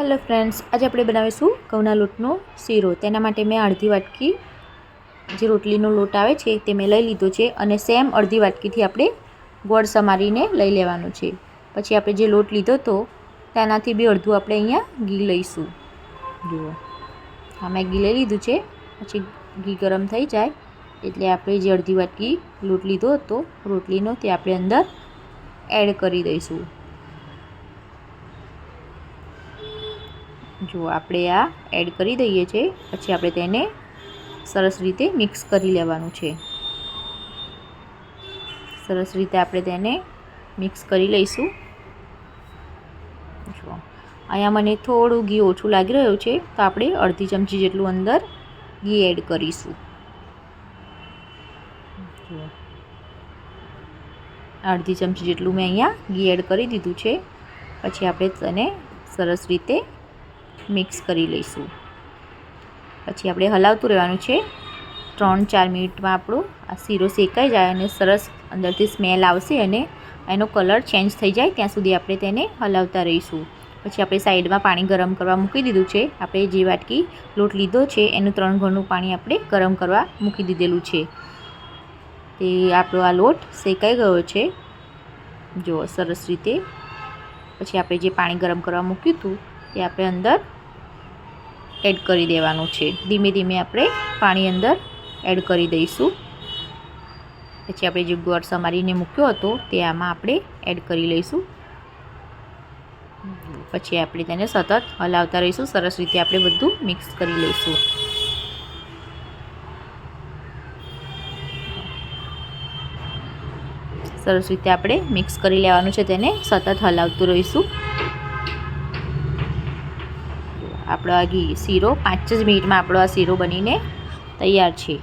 Hello friends, આજે આપણે બનાવીશું ઘઉંના લોટનો શીરો। તેના માટે મેં અડધી વાટકી જે રોટલીનો લોટ આવે છે તે મેં લઈ લીધો છે અને સેમ અડધી વાટકીથી આપણે ગોળ સમારીને લઈ લેવાનો છે। પછી આપણે જે લોટ લીધો હતો તેનાથી બી અડધું આપણે અહીંયા ઘી લઈશું। જુઓ, હા, મેં ઘી લઈ લીધું છે। પછી ઘી ગરમ થઈ જાય એટલે આપણે જે અડધી વાટકી લોટ લીધો હતો રોટલીનો તે આપણે અંદર એડ કરી દઈશું। જો આપણે આ એડ કરી દઈએ છીએ પછી આપણે તેને સરસ રીતે મિક્સ કરી લેવાનું છે। સરસ રીતે આપણે તેને મિક્સ કરી લઈશું। જો અહીંયા મને થોડું ઘી ઓછું લાગી રહ્યું છે તો આપણે અડધી ચમચી જેટલું અંદર ઘી એડ કરીશું। જો અડધી ચમચી જેટલું મેં અહીંયા ઘી એડ કરી દીધું છે। પછી આપણે તેને સરસ રીતે મિક્સ કરી લઈશું। પછી આપણે હલાવતું રહેવાનું છે। 3-4 મિનિટમાં આપણો આ શીરો શેકાઈ જાય અને સરસ અંદરથી સ્મેલ આવશે અને એનો કલર ચેન્જ થઈ જાય ત્યાં સુધી આપણે તેને હલાવતા રહીશું। પછી આપણે સાઈડમાં પાણી ગરમ કરવા મૂકી દીધું છે। આપણે જે વાટકી લોટ લીધો છે એનું 3 ગણું પાણી આપણે ગરમ કરવા મૂકી દીધેલું છે। તે આપણો આ લોટ શેકાઈ ગયો છે, જો સરસ રીતે। પછી આપણે જે પાણી ગરમ કરવા મૂક્યું હતું તે આપણે અંદર એડ કરી દેવાનું છે। ધીમે ધીમે આપણે પાણી અંદર એડ કરી દઈશું। પછી આપણે જે ગોળ સમારીને મૂક્યો હતો તે આમાં આપણે એડ કરી લઈશું। પછી આપણે તેને સતત હલાવતા રહીશું। સરસ રીતે આપણે બધું મિક્સ કરી લઈશું। સરસ રીતે આપણે મિક્સ કરી લેવાનું છે, તેને સતત હલાવતું રહીશું। આપણો આ શીરો 5 જ મિનિટમાં આપણો આ શીરો બનીને તૈયાર છે।